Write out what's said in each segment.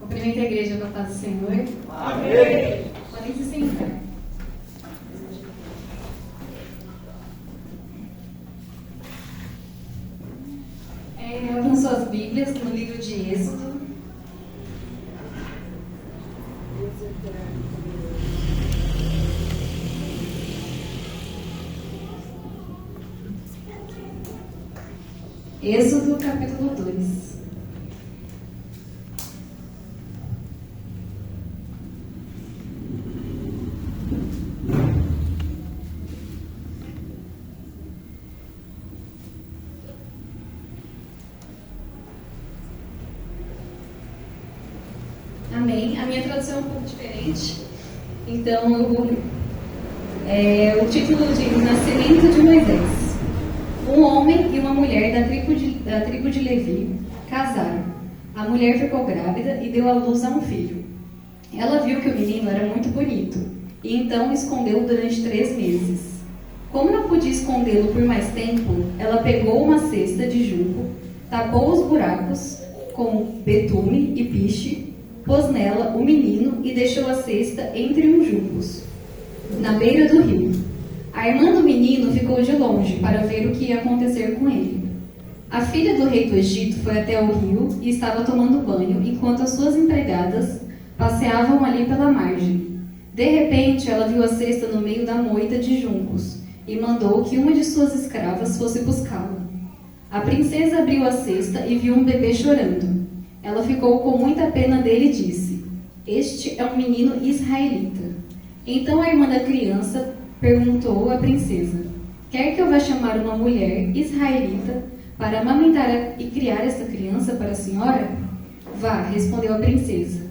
Cumprimento a igreja com a paz do Senhor. Amém. Podem se sentar. Abram suas Bíblias no livro de Êxodo. Êxodo, capítulo 2. Amém. A minha tradução é um pouco diferente. Então, eu vou... o título diz Nascimento de Moisés. Um homem e uma mulher da tribo de Levi casaram. A mulher ficou grávida e deu à luz a um filho. Ela viu que o menino era muito bonito e então escondeu-o durante 3 meses. Como não podia escondê-lo por mais tempo, ela pegou uma cesta de junco, tapou os buracos com betume e piche, pôs nela o menino e deixou a cesta entre uns juncos, na beira do rio. A irmã do menino ficou de longe para ver o que ia acontecer com ele. A filha do rei do Egito foi até o rio e estava tomando banho, enquanto as suas empregadas passeavam ali pela margem. De repente, ela viu a cesta no meio da moita de juncos e mandou que uma de suas escravas fosse buscá-la. A princesa abriu a cesta e viu um bebê chorando. Ela ficou com muita pena dele e disse: "Este é um menino israelita." Então a irmã da criança perguntou à princesa: "Quer que eu vá chamar uma mulher israelita para amamentar e criar esta criança para a senhora?" "Vá", respondeu a princesa.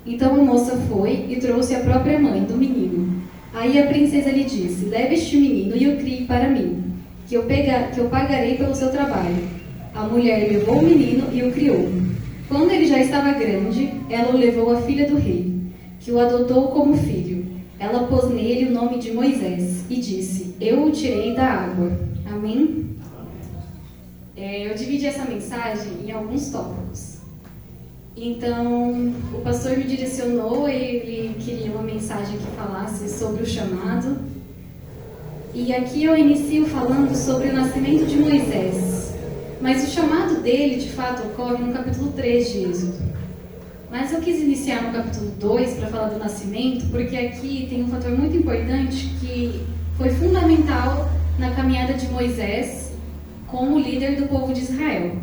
Então a moça foi e trouxe a própria mãe do menino. Aí a princesa lhe disse: "Leve este menino e o crie para mim, que eu pagarei pelo seu trabalho." A mulher levou o menino e o criou. Quando ele já estava grande, ela o levou à filha do rei, que o adotou como filho. Ela pôs nele o nome de Moisés e disse: "Eu o tirei da água." Amém? Eu dividi essa mensagem em alguns tópicos. Então, o pastor me direcionou e ele queria uma mensagem que falasse sobre o chamado. E aqui eu inicio falando sobre o nascimento de Moisés. Mas o chamado dele, de fato, ocorre no capítulo 3 de Êxodo. Mas eu quis iniciar no capítulo 2 para falar do nascimento, porque aqui tem um fator muito importante que foi fundamental na caminhada de Moisés como líder do povo de Israel.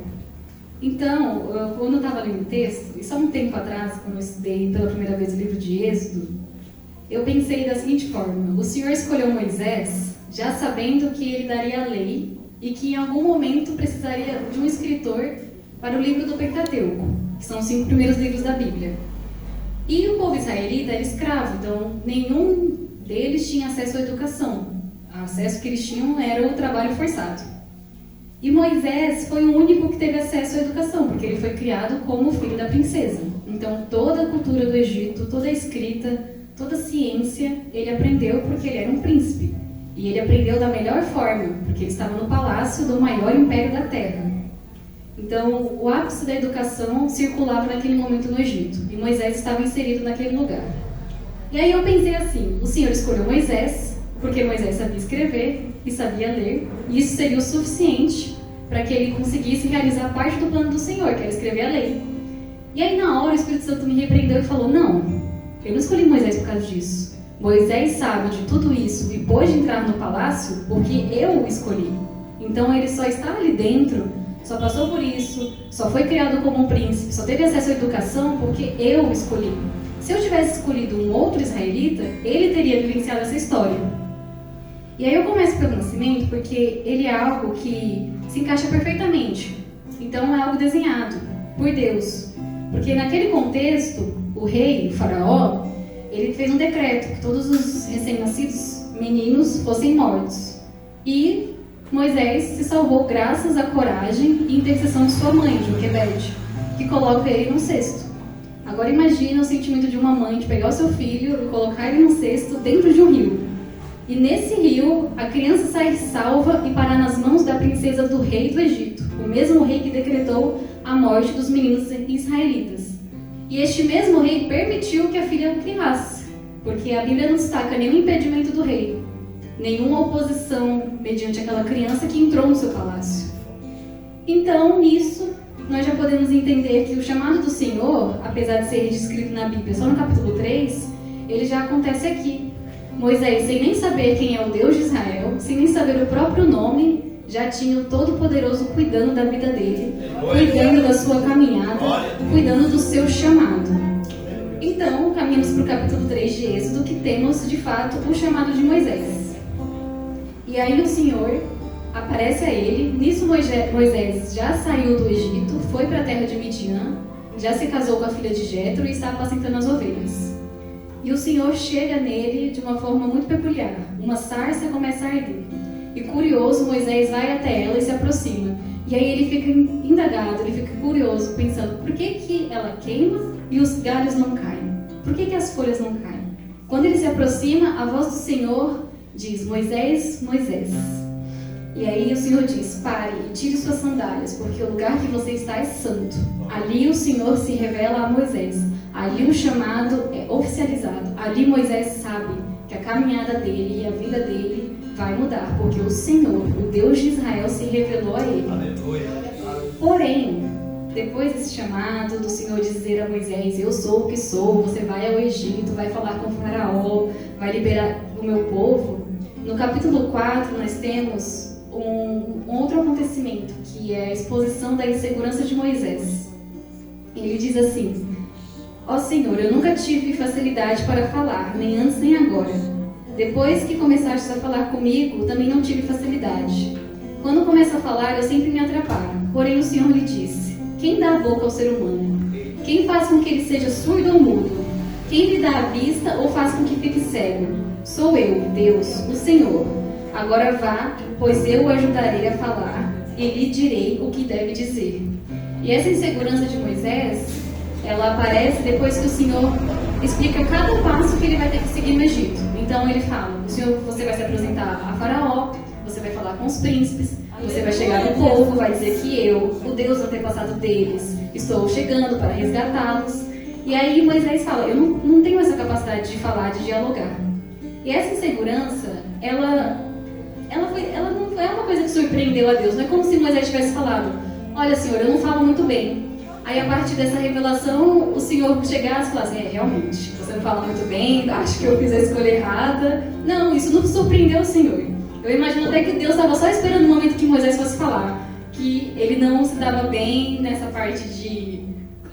Então, quando eu estava lendo o texto, e só um tempo atrás, quando eu estudei pela primeira vez o livro de Êxodo, eu pensei da seguinte forma: o Senhor escolheu Moisés já sabendo que ele daria a lei e que em algum momento precisaria de um escritor para o livro do Pentateuco, que são os 5 primeiros livros da Bíblia. E o povo israelita era escravo, então nenhum deles tinha acesso à educação. O acesso que eles tinham era o trabalho forçado. E Moisés foi o único que teve acesso à educação, porque ele foi criado como filho da princesa. Então toda a cultura do Egito, toda a escrita, toda a ciência, ele aprendeu porque ele era um príncipe. E ele aprendeu da melhor forma, porque ele estava no palácio do maior império da terra. Então, o ápice da educação circulava naquele momento no Egito, e Moisés estava inserido naquele lugar. E aí eu pensei assim: o Senhor escolheu Moisés, porque Moisés sabia escrever e sabia ler, e isso seria o suficiente para que ele conseguisse realizar parte do plano do Senhor, que era escrever a lei. E aí na hora o Espírito Santo me repreendeu e falou: "Não, eu não escolhi Moisés por causa disso. Moisés sabe de tudo isso e pôde entrar no palácio porque eu o escolhi. Então ele só está ali dentro, só passou por isso, só foi criado como um príncipe, só teve acesso à educação porque eu o escolhi. Se eu tivesse escolhido um outro israelita, ele teria vivenciado essa história." E aí eu começo pelo nascimento porque ele é algo que se encaixa perfeitamente. Então é algo desenhado por Deus. Porque naquele contexto, o rei, o faraó, ele fez um decreto que todos os recém-nascidos meninos fossem mortos. E Moisés se salvou graças à coragem e intercessão de sua mãe, Joquebede, que coloca ele no cesto. Agora imagina o sentimento de uma mãe de pegar o seu filho e colocar ele num cesto dentro de um rio. E nesse rio, a criança sai salva e parar nas mãos da princesa do rei do Egito, o mesmo rei que decretou a morte dos meninos israelitas. E este mesmo rei permitiu que a filha criasse, porque a Bíblia não destaca nenhum impedimento do rei, nenhuma oposição mediante aquela criança que entrou no seu palácio. Então, nisso, nós já podemos entender que o chamado do Senhor, apesar de ser descrito na Bíblia só no capítulo 3, ele já acontece aqui. Moisés, sem nem saber quem é o Deus de Israel, sem nem saber o próprio nome, já tinha o Todo-Poderoso cuidando da vida dele, cuidando da sua caminhada, cuidando do seu chamado. Então, caminhamos para o capítulo 3 de Êxodo, que temos, de fato, o chamado de Moisés. E aí o Senhor aparece a ele. Nisso Moisés já saiu do Egito, foi para a terra de Midian, já se casou com a filha de Jetro e está apacentando as ovelhas. E o Senhor chega nele de uma forma muito peculiar. Uma sarça começa a arder. E curioso, Moisés vai até ela e se aproxima. E aí ele fica indagado, ele fica curioso, pensando, por que ela queima e os galhos não caem? Por que as folhas não caem? Quando ele se aproxima, a voz do Senhor diz, Moisés, Moisés. E aí o Senhor diz, pare e tire suas sandálias, porque o lugar que você está é santo. Ali o Senhor se revela a Moisés. Ali o chamado é oficializado. Ali Moisés sabe que a caminhada dele e a vida dele vai mudar, porque o Senhor, o Deus de Israel, se revelou a ele. Aleluia. Porém, depois desse chamado do Senhor dizer a Moisés, eu sou o que sou, você vai ao Egito, vai falar com o faraó, vai liberar o meu povo, no capítulo 4 nós temos um outro acontecimento, que é a exposição da insegurança de Moisés. Ele diz assim, ó Senhor, eu nunca tive facilidade para falar, nem antes nem agora. Depois que começaste a falar comigo, também não tive facilidade. Quando começo a falar, eu sempre me atrapalho. Porém o Senhor lhe disse, quem dá a boca ao ser humano? Quem faz com que ele seja surdo ou mudo? Quem lhe dá a vista ou faz com que fique cego? Sou eu, Deus, o Senhor. Agora vá, pois eu o ajudarei a falar, e lhe direi o que deve dizer. E essa insegurança de Moisés, ela aparece depois que o Senhor explica cada passo que ele vai ter que seguir no Egito. Então ele fala, o Senhor, você vai se apresentar a Faraó, você vai falar com os príncipes, você vai chegar no povo, vai dizer que eu, o Deus antepassado deles, estou chegando para resgatá-los. E aí Moisés fala, eu não tenho essa capacidade de falar, de dialogar. E essa insegurança, ela não é uma coisa que surpreendeu a Deus. Não é como se Moisés tivesse falado, olha Senhor, eu não falo muito bem. Aí a partir dessa revelação, o Senhor chegasse e falasse, realmente, você não fala muito bem, acho que eu fiz a escolha errada. Não, isso não surpreendeu o Senhor. Eu imagino até que Deus estava só esperando o momento que Moisés fosse falar, que ele não se dava bem nessa parte de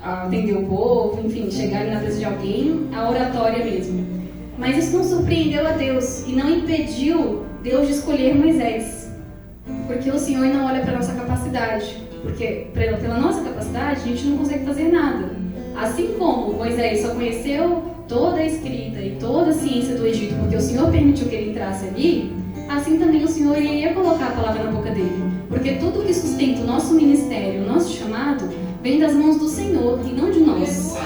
atender o povo, enfim, chegar na presença de alguém, a oratória mesmo. Mas isso não surpreendeu a Deus e não impediu Deus de escolher Moisés, porque o Senhor não olha para a nossa capacidade, porque pela nossa capacidade a gente não consegue fazer nada. Assim como Moisés só conheceu toda a escrita e toda a ciência do Egito porque o Senhor permitiu que ele entrasse ali, assim também o Senhor iria colocar a palavra na boca dele, porque tudo que sustenta o nosso ministério, o nosso chamado, vem das mãos do Senhor e não de nós.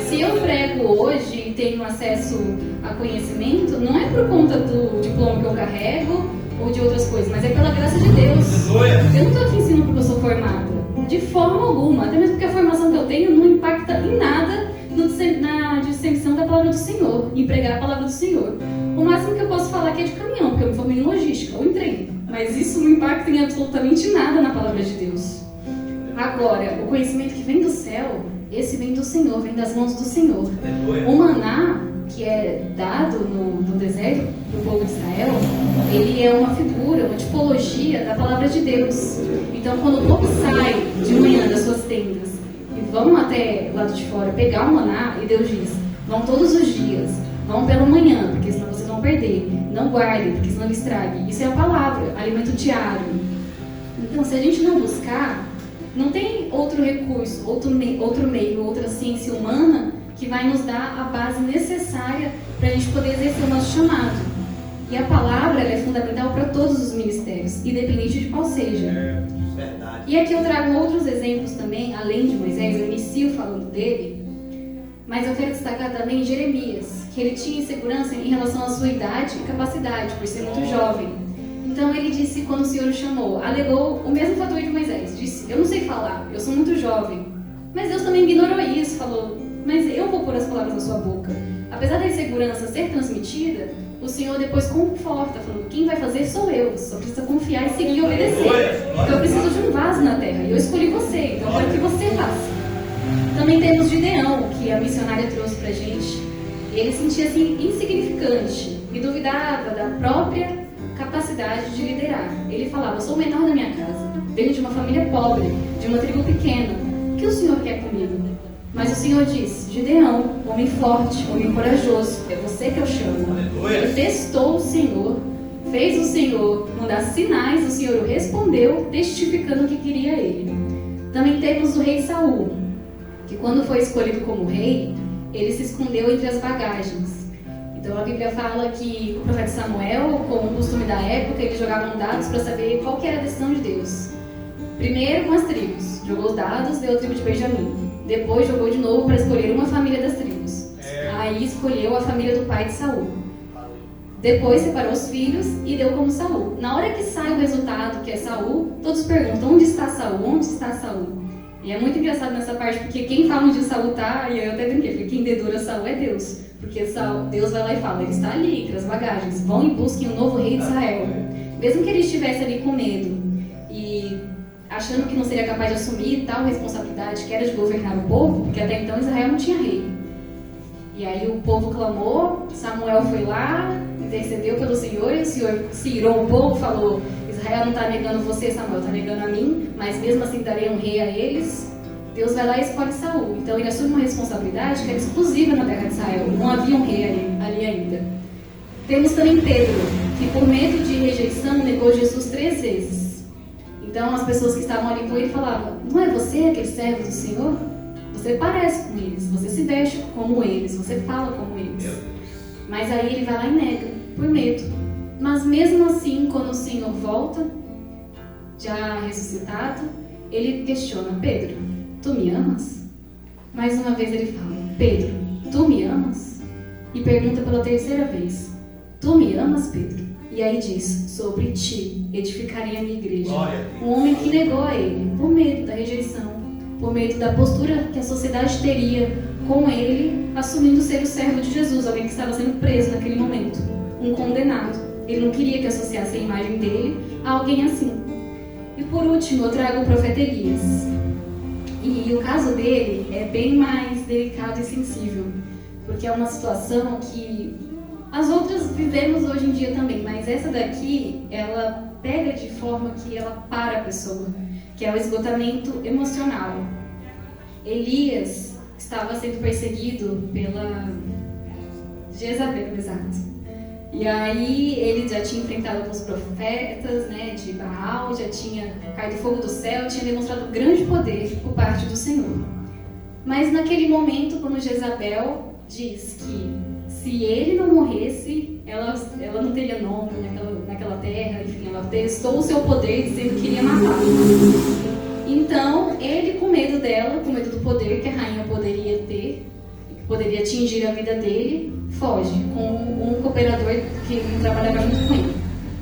Se eu prego hoje e tenho acesso a conhecimento, não é por conta do diploma que eu carrego ou de outras coisas, mas é pela graça de Deus. Eu não estou aqui ensinando porque eu sou formada, de forma alguma, até mesmo porque a formação que eu tenho não impacta em nada na disseminação da palavra do Senhor, em pregar a palavra do Senhor. O máximo que eu posso falar aqui é de caminhão, porque eu me formei em logística ou em trem, mas isso não impacta em absolutamente nada na palavra de Deus. Agora, o conhecimento que vem do céu, esse vem do Senhor, vem das mãos do Senhor. O maná, que é dado no deserto para o povo de Israel, ele é uma figura, uma tipologia da palavra de Deus. Então, quando o povo sai de manhã das suas tendas e vão até o lado de fora pegar o maná, e Deus diz, vão todos os dias, vão pela manhã, porque senão vocês vão perder, não guardem, porque senão estrague. Isso é a palavra, alimento diário. Então, se a gente não buscar, não tem outro recurso, outro meio, outra ciência humana que vai nos dar a base necessária para a gente poder exercer o nosso chamado. E a palavra ela é fundamental para todos os ministérios, independente de qual seja. E aqui eu trago outros exemplos também, além de Moisés, eu inicio falando dele, mas eu quero destacar também Jeremias, que ele tinha insegurança em relação à sua idade e capacidade, por ser muito jovem. Então ele disse, quando o Senhor o chamou, alegou o mesmo fator de Moisés, disse, eu não sei falar, eu sou muito jovem. Mas Deus também ignorou isso, falou, mas palavras da sua boca. Apesar da insegurança ser transmitida, o Senhor depois conforta, falando, quem vai fazer sou eu, só precisa confiar e seguir e obedecer. Então eu preciso de um vaso na terra, e eu escolhi você, então eu quero que você faça. Também temos Gideão, que a missionária trouxe pra gente. Ele sentia-se insignificante e duvidava da própria capacidade de liderar. Ele falava, sou o menor da minha casa, venho de uma família pobre, de uma tribo pequena, o que o Senhor quer comigo? Mas o Senhor disse, Gideão, homem forte, homem corajoso, é você que eu chamo. Ele testou o Senhor, fez o Senhor mandar sinais, o Senhor o respondeu, testificando que queria ele. Também temos o rei Saul, que quando foi escolhido como rei, ele se escondeu entre as bagagens. Então a Bíblia fala que o profeta Samuel, como o costume da época, eles jogavam dados para saber qual que era a decisão de Deus. Primeiro com as tribos, jogou os dados, deu a tribo de Benjamim. Depois jogou de novo para escolher uma família das tribos. Aí escolheu a família do pai de Saul. Depois separou os filhos e deu como Saul. Na hora que sai o resultado, que é Saul, todos perguntam, onde está Saul? Onde está Saul? E é muito engraçado nessa parte, porque quem fala onde Saul está, e eu até brinquei, porque quem dedura Saul é Deus. Porque Deus vai lá e fala, ele está ali, entre as bagagens, vão e busquem um novo rei de Israel. Mesmo que ele estivesse ali com medo e achando que não seria capaz de assumir tal responsabilidade, que era de governar o povo, porque até então Israel não tinha rei. E aí o povo clamou, Samuel foi lá, intercedeu pelo Senhor, e o Senhor se irou um pouco, falou, Israel não está negando você, Samuel, está negando a mim, mas mesmo assim darei um rei a eles. Deus vai lá e escolhe Saul. Então ele assume uma responsabilidade que era exclusiva na terra de Israel. Não havia um rei ali ainda. Temos também Pedro, que por medo de rejeição negou Jesus 3 vezes. Então as pessoas que estavam ali com ele falavam, não é você aquele servo do Senhor? Você parece com eles, você se veste como eles, você fala como eles. Mas aí ele vai lá e nega, por medo. Mas mesmo assim, quando o Senhor volta, já ressuscitado, ele questiona, Pedro, tu me amas? Mais uma vez ele fala, Pedro, tu me amas? E pergunta pela terceira vez, tu me amas, Pedro? E aí diz, sobre ti edificarei a minha igreja. Um homem que negou a ele, por medo da rejeição, por medo da postura que a sociedade teria com ele, assumindo ser o servo de Jesus, alguém que estava sendo preso naquele momento, um condenado. Ele não queria que associasse a imagem dele a alguém assim. E por último, eu trago o profeta Elias. E o caso dele é bem mais delicado e sensível, porque é uma situação que as outras vivemos hoje em dia também, mas essa daqui, ela pega de forma que ela para a pessoa, que é o esgotamento emocional. Elias estava sendo perseguido pela Jezabel, exato. E aí ele já tinha enfrentado alguns profetas, né, de Baal, já tinha caído fogo do céu, tinha demonstrado grande poder por parte do Senhor. Mas naquele momento, quando Jezabel diz que se ele não morresse, ela não teria nome naquela terra, enfim, ela testou o seu poder dizendo que iria matá-lo. Então, ele, com medo dela, com medo do poder que a rainha poderia ter, que poderia atingir a vida dele, foge com um cooperador que trabalhava junto com ele.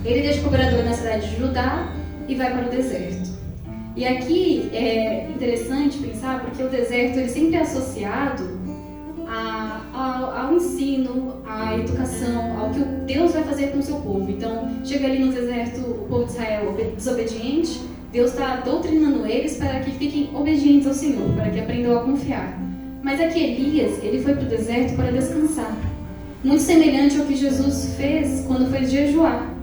Ele deixa o cooperador na cidade de Judá e vai para o deserto. E aqui é interessante pensar, porque o deserto ele sempre é associado ao ensino, à educação, ao que Deus vai fazer com o seu povo. Então, chega ali no deserto o povo de Israel desobediente, Deus está doutrinando eles para que fiquem obedientes ao Senhor, para que aprendam a confiar. Mas aqui Elias, ele foi para o deserto para descansar. Muito semelhante ao que Jesus fez quando foi jejuar.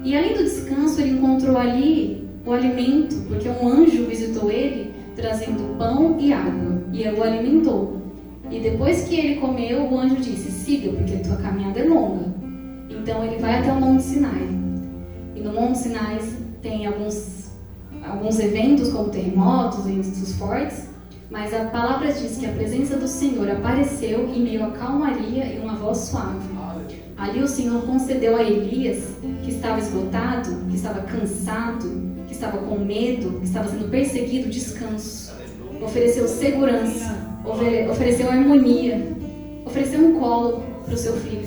E além do descanso, ele encontrou ali o alimento, porque um anjo visitou ele, trazendo pão e água, e o alimentou. E depois que ele comeu, o anjo disse, siga, porque tua caminhada é longa. Então ele vai até o Monte Sinai. E no Monte Sinai tem alguns eventos, como terremotos, ventos fortes, mas a palavra diz que a presença do Senhor apareceu em meio à calmaria e uma voz suave. Ali o Senhor concedeu a Elias, que estava esgotado, que estava cansado, que estava com medo, que estava sendo perseguido, descanso. Ofereceu segurança, ofereceu harmonia, ofereceu um colo para o seu filho.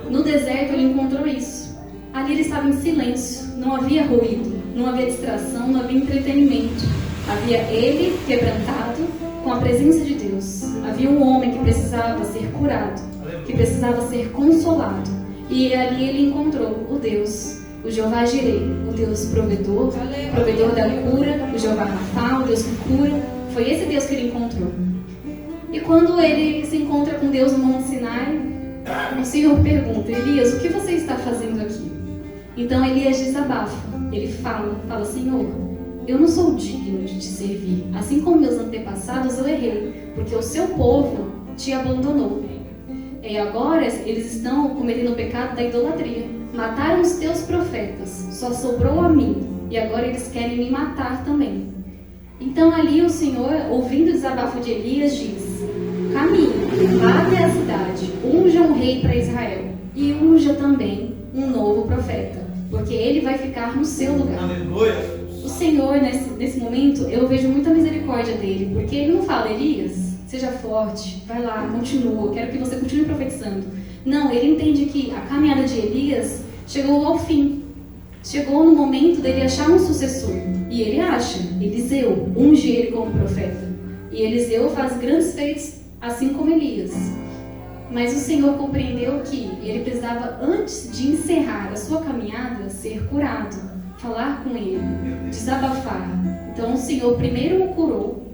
No deserto ele encontrou isso. Ali ele estava em silêncio, não havia ruído, não havia distração, não havia entretenimento. Havia ele quebrantado com a presença de Deus. havia um homem que precisava ser curado, que precisava ser consolado. E ali ele encontrou o Deus, o Jeová Jireh, o Deus provedor, provedor da cura, o Jeová Rafa, o Deus que cura. Foi esse Deus que ele encontrou. E quando ele se encontra com Deus no Monte Sinai, o Senhor pergunta: Elias, o que você está fazendo aqui? Então Elias desabafa. Ele fala: Senhor, eu não sou digno de te servir. Assim como meus antepassados, eu errei, porque o seu povo te abandonou. E agora eles estão cometendo o pecado da idolatria. Mataram os teus profetas, só sobrou a mim. E agora eles querem me matar também. Então ali o Senhor, ouvindo o desabafo de Elias, diz: caminhe, vá até a cidade, unja um rei para Israel. E unja também um novo profeta, porque ele vai ficar no seu lugar. Aleluia. O Senhor, nesse momento, eu vejo muita misericórdia dele, porque ele não fala: Elias, seja forte, vai lá, continua, quero que você continue profetizando. Não, ele entende que a caminhada de Elias chegou ao fim. Chegou no momento dele achar um sucessor. E ele acha, Eliseu, unge ele como profeta. E Eliseu faz grandes feitos, assim como Elias. Mas o Senhor compreendeu que ele precisava, antes de encerrar a sua caminhada, ser curado, falar com ele, desabafar. Então o Senhor primeiro o curou,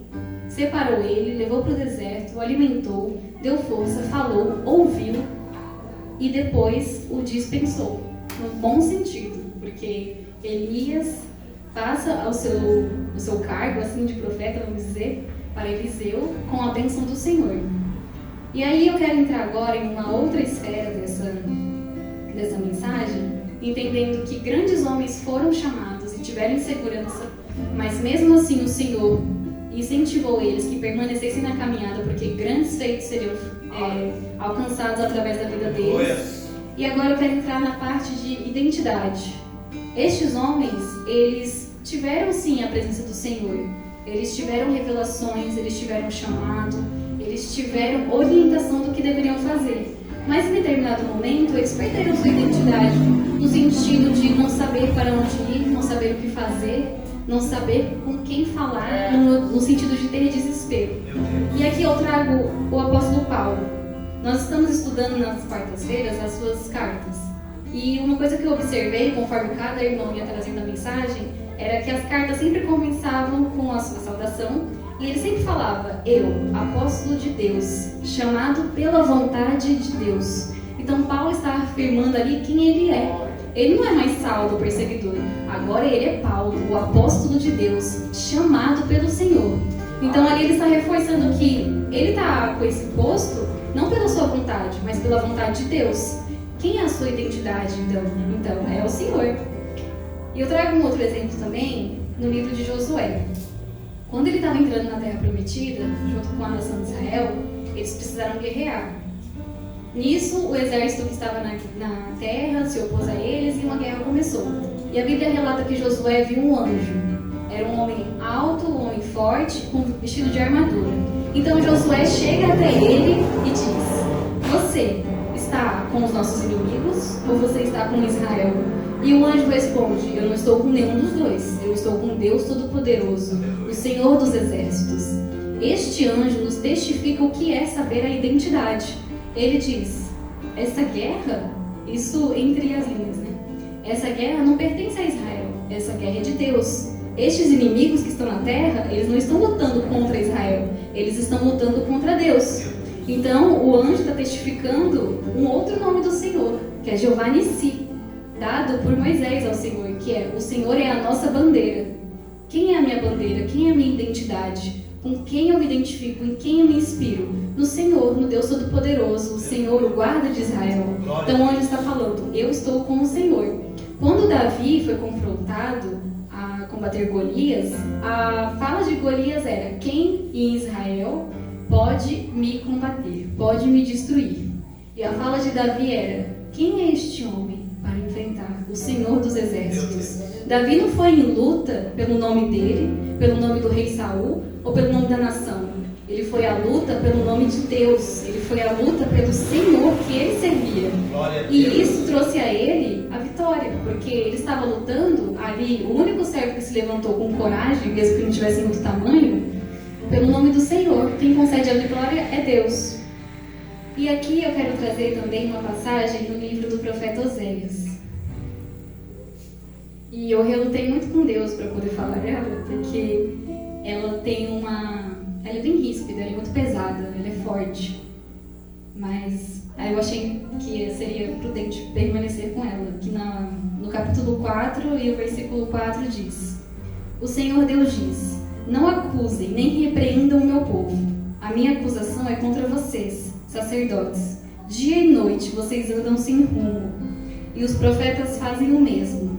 separou ele, levou para o deserto, o alimentou, deu força, falou, ouviu e depois o dispensou, no bom sentido, porque Elias passa o seu cargo assim de profeta, vamos dizer, para Eliseu com a bênção do Senhor. E aí eu quero entrar agora em uma outra esfera dessa mensagem, entendendo que grandes homens foram chamados e tiveram insegurança, mas mesmo assim o Senhor incentivou eles que permanecessem na caminhada, porque grandes feitos seriam alcançados através da vida deles. E agora eu quero entrar na parte de identidade. Estes homens, eles tiveram sim a presença do Senhor, eles tiveram revelações, eles tiveram chamado, eles tiveram orientação do que deveriam fazer. Mas em determinado momento, eles perderam sua identidade, no sentido de não saber para onde ir, não saber o que fazer, não saber com quem falar, no sentido de ter desespero. E aqui eu trago o apóstolo Paulo. Nós estamos estudando nas quartas-feiras as suas cartas. E uma coisa que eu observei, conforme cada irmão ia trazendo a mensagem, era que as cartas sempre começavam com a sua saudação. E ele sempre falava: eu, apóstolo de Deus, chamado pela vontade de Deus. Então Paulo está afirmando ali quem ele é. Ele não é mais Saulo, o perseguidor. Agora ele é Paulo, o apóstolo de Deus, chamado pelo Senhor. Então ali ele está reforçando que ele está com esse posto não pela sua vontade, mas pela vontade de Deus. Quem é a sua identidade, então? Então, é o Senhor. E eu trago um outro exemplo também no livro de Josué. Quando ele estava entrando na Terra Prometida, junto com a nação de Israel, eles precisaram guerrear. Nisso, o exército que estava na terra se opôs a eles e uma guerra começou. E a Bíblia relata que Josué viu um anjo. Era um homem alto, um homem forte, com vestido de armadura. Então Josué chega até ele e diz: você está com os nossos inimigos ou você está com Israel? E o anjo responde: eu não estou com nenhum dos dois, eu estou com Deus Todo-Poderoso, o Senhor dos Exércitos. Este anjo nos testifica o que é saber a identidade. Ele diz: essa guerra, isso entre as linhas, né? Essa guerra não pertence a Israel, essa guerra é de Deus. Estes inimigos que estão na terra, eles não estão lutando contra Israel, eles estão lutando contra Deus. Então o anjo está testificando um outro nome do Senhor, que é Jeová Nissi, dado por Moisés ao Senhor, que é: o Senhor é a nossa bandeira. Quem é a minha bandeira? Quem é a minha identidade? Com quem eu me identifico? Em quem eu me inspiro? No Senhor, no Deus Todo-Poderoso, o Senhor, o guarda de Israel. Então o anjo está falando: eu estou com o Senhor. Quando Davi foi confrontado a combater Golias, a fala de Golias era: quem em Israel pode me combater, pode me destruir? E a fala de Davi era: quem é este homem para enfrentar o Senhor dos Exércitos? Davi não foi em luta pelo nome dele, pelo nome do rei Saul ou pelo nome da nação. Ele foi à luta pelo nome de Deus. Ele foi à luta pelo Senhor que ele servia. E isso trouxe a ele a vitória, porque ele estava lutando ali. O único servo que se levantou com coragem, mesmo que não tivesse muito tamanho, pelo nome do Senhor. Quem concede a vitória é Deus. E aqui eu quero trazer também uma passagem no livro do profeta Oséias. E eu relutei muito com Deus para poder falar dela, porque ela tem ela é bem ríspida, ela é muito pesada, ela é forte. Mas aí eu achei que seria prudente permanecer com ela, que no capítulo 4 e o versículo 4 diz: O Senhor Deus diz: Não acusem nem repreendam o meu povo. A minha acusação é contra vocês, sacerdotes. Dia e noite vocês andam sem rumo, e os profetas fazem o mesmo.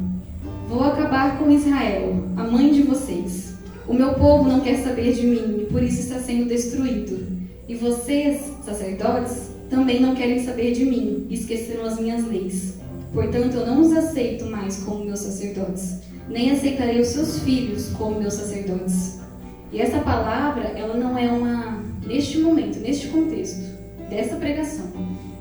Vou acabar com Israel, a mãe de vocês. O meu povo não quer saber de mim, e por isso está sendo destruído. E vocês, sacerdotes, também não querem saber de mim, e esqueceram as minhas leis. Portanto, eu não os aceito mais como meus sacerdotes, nem aceitarei os seus filhos como meus sacerdotes. E essa palavra, ela não é neste momento, neste contexto, dessa pregação,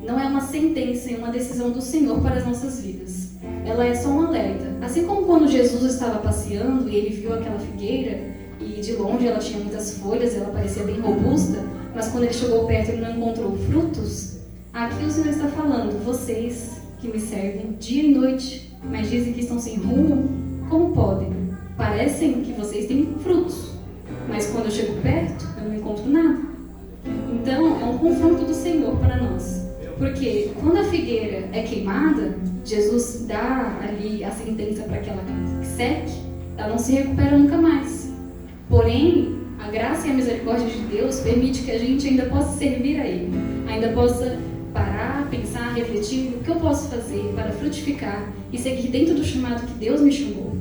não é uma sentença e uma decisão do Senhor para as nossas vidas. Ela é só um alerta. Assim como quando Jesus estava passeando e ele viu aquela figueira, e de longe ela tinha muitas folhas, ela parecia bem robusta, mas quando ele chegou perto ele não encontrou frutos. Aqui o Senhor está falando: vocês que me servem dia e noite, mas dizem que estão sem rumo, como podem? Parecem que vocês têm frutos, mas quando eu chego perto eu não encontro nada. Então é um confronto do Senhor para nós, porque quando a figueira é queimada, Jesus dá ali a sentença para que ela seque, ela não se recupera nunca mais. Porém, a graça e a misericórdia de Deus permite que a gente ainda possa servir a Ele, ainda possa parar, pensar, refletir: o que eu posso fazer para frutificar e seguir dentro do chamado que Deus me chamou,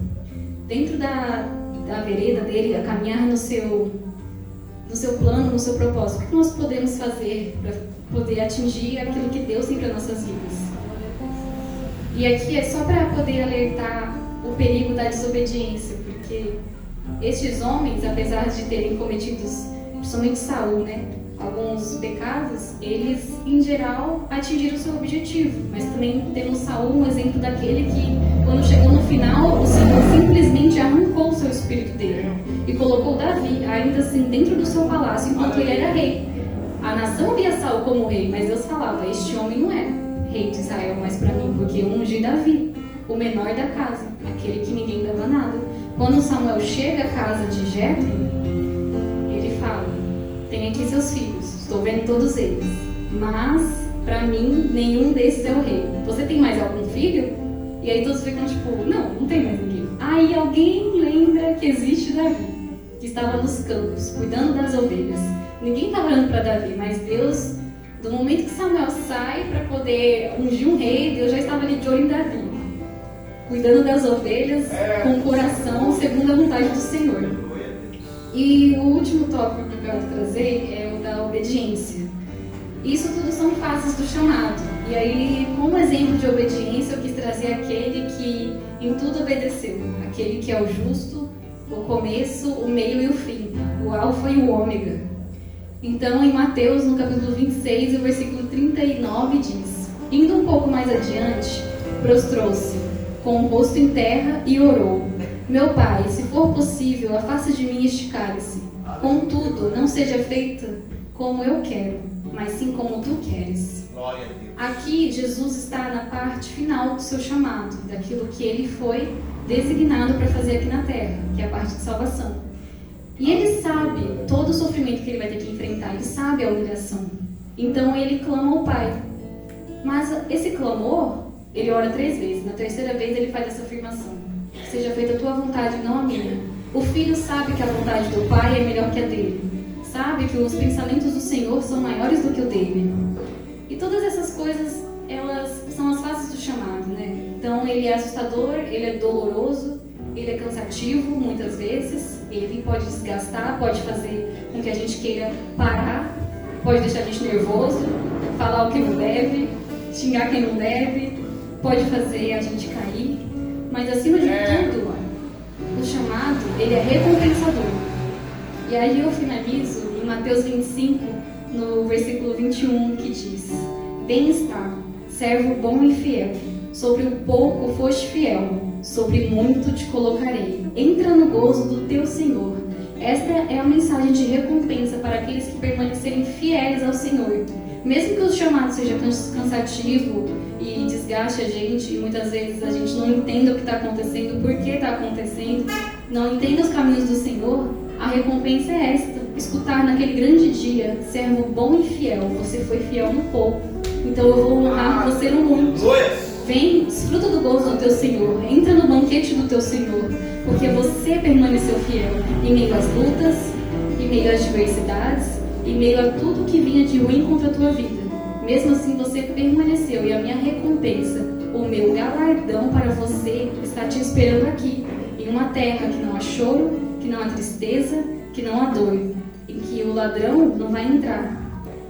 dentro da vereda dele, a caminhar no seu plano, no seu propósito. O que nós podemos fazer para poder atingir aquilo que Deus tem para nossas vidas? E aqui é só para poder alertar o perigo da desobediência, porque estes homens, apesar de terem cometido, principalmente Saul, alguns pecados, eles, em geral, atingiram o seu objetivo. Mas também temos Saul, um exemplo daquele que, quando chegou no final, o Senhor simplesmente arrancou o seu espírito dele e colocou Davi, ainda assim, dentro do seu palácio, enquanto ele era rei. A nação via Saul como rei, mas Deus falava: este homem não é rei de Israel mais para mim, porque eu ungi Davi, o menor da casa, aquele que ninguém dava nada. Quando Samuel chega à casa de Jetro, ele fala: tem aqui seus filhos, estou vendo todos eles, mas para mim nenhum desses é o rei. Você tem mais algum filho? E aí todos ficam tipo: não tem mais ninguém. Aí alguém lembra que existe Davi, que estava nos campos, cuidando das ovelhas. Ninguém estava olhando para Davi, mas Deus, do momento que Samuel sai para poder ungir um rei, Deus já estava ali de olho em Davi, cuidando das ovelhas com o coração segundo a vontade do Senhor. E o último tópico que eu quero trazer é o da obediência. Isso tudo são faces do chamado. E aí, como exemplo de obediência, eu quis trazer aquele que em tudo obedeceu, aquele que é o justo, o começo, o meio e o fim, o alfa e o ômega. Então, em Mateus, no capítulo 26, o versículo 39 diz: indo um pouco mais adiante, prostrou-se com o rosto em terra e orou: meu Pai, se for possível, afasta de mim este cálice. Contudo, não seja feita como eu quero, mas sim como tu queres. Glória a Deus. Aqui, Jesus está na parte final do seu chamado, daquilo que ele foi designado para fazer aqui na terra, que é a parte de salvação. E ele sabe todo o sofrimento que ele vai ter que enfrentar, ele sabe a humilhação. Então ele clama ao Pai. Mas esse clamor, ele ora 3 vezes. Na terceira vez ele faz essa afirmação: seja feita a tua vontade, não a minha. O filho sabe que a vontade do Pai é melhor que a dele. Sabe que os pensamentos do Senhor são maiores do que o dele. E todas essas coisas, elas são as faces do chamado, Então ele é assustador, ele é doloroso, ele é cansativo muitas vezes, ele pode desgastar, pode fazer com que a gente queira parar, pode deixar a gente nervoso, falar o que não deve, xingar quem não deve, pode fazer a gente cair, mas acima de tudo, o chamado, ele é recompensador. E aí eu finalizo em Mateus 25, no versículo 21, que diz: bem está, servo bom e fiel, sobre o pouco foste fiel, sobre muito te colocarei. Entra no gozo do teu Senhor. esta é a mensagem de recompensa para aqueles que permanecerem fiéis ao Senhor. Mesmo que o chamado seja cansativo e desgaste a gente, e muitas vezes a gente não entenda o que está acontecendo, por que está acontecendo, não entenda os caminhos do Senhor, a recompensa é esta: escutar naquele grande dia: servo bom e fiel, você foi fiel no pouco, então eu vou honrar você no muito. Vem, desfruta do gozo do teu Senhor, entra no banquete do teu Senhor, porque você permaneceu fiel em meio às lutas, em meio às adversidades, em meio a tudo que vinha de ruim contra a tua vida. Mesmo assim você permaneceu, e a minha recompensa, o meu galardão para você está te esperando aqui, em uma terra que não há choro, que não há tristeza, que não há dor, em que o ladrão não vai entrar,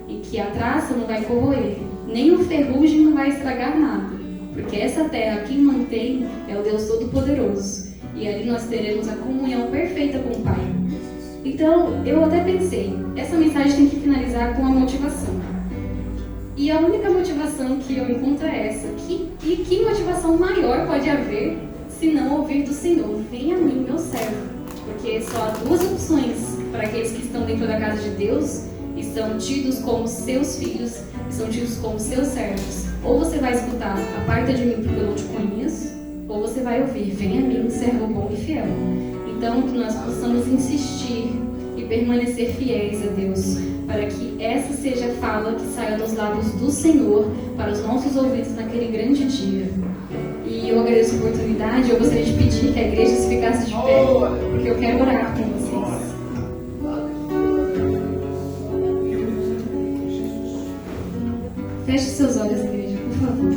em que a traça não vai corroer, nem o ferrugem não vai estragar nada, porque essa terra quem mantém é o Deus Todo-Poderoso, e ali nós teremos a comunhão perfeita com o Pai. Então, eu até pensei, essa mensagem tem que finalizar com a motivação. E a única motivação que eu encontro é essa. Que motivação maior pode haver se não ouvir do Senhor? Venha a mim, meu servo. Porque só há duas opções para aqueles que estão dentro da casa de Deus e são tidos como seus filhos e são tidos como seus servos. Ou você vai escutar: aparta de mim porque eu não te conheço, ou você vai ouvir: venha a mim, servo bom e fiel. Então, que nós possamos insistir e permanecer fiéis a Deus, para que essa seja a fala que saia dos lábios do Senhor para os nossos ouvidos naquele grande dia. E eu agradeço a oportunidade. Eu gostaria de pedir que a igreja se ficasse de pé, porque eu quero orar com vocês. Feche seus olhos, igreja, por favor.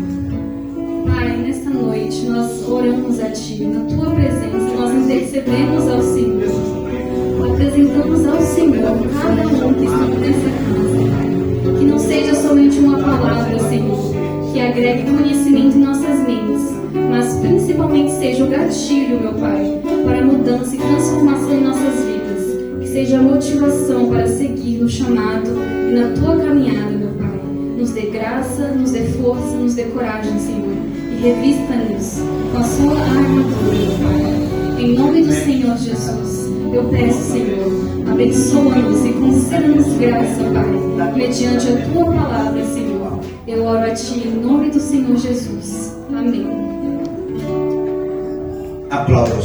Pai, nesta noite nós oramos a Ti, na Tua presença, nós intercedemos ao Senhor, apresentamos ao Senhor cada um que está nessa casa, Pai. Que não seja somente uma palavra, Senhor, que agregue conhecimento em nossas mentes, mas principalmente seja o gatilho, meu Pai, para mudança e transformação em nossas vidas. Que seja a motivação para seguir no chamado e na Tua caminhada, meu Pai. Nos dê graça, nos dê força, nos dê coragem, Senhor. E revista-nos com a sua armadura, Pai. Em nome do Senhor Jesus, eu peço, Senhor, abençoa-nos e conceda-nos graça, Pai, mediante a Tua palavra, Senhor. Eu oro a Ti em nome do Senhor Jesus. Amém. Aplausos.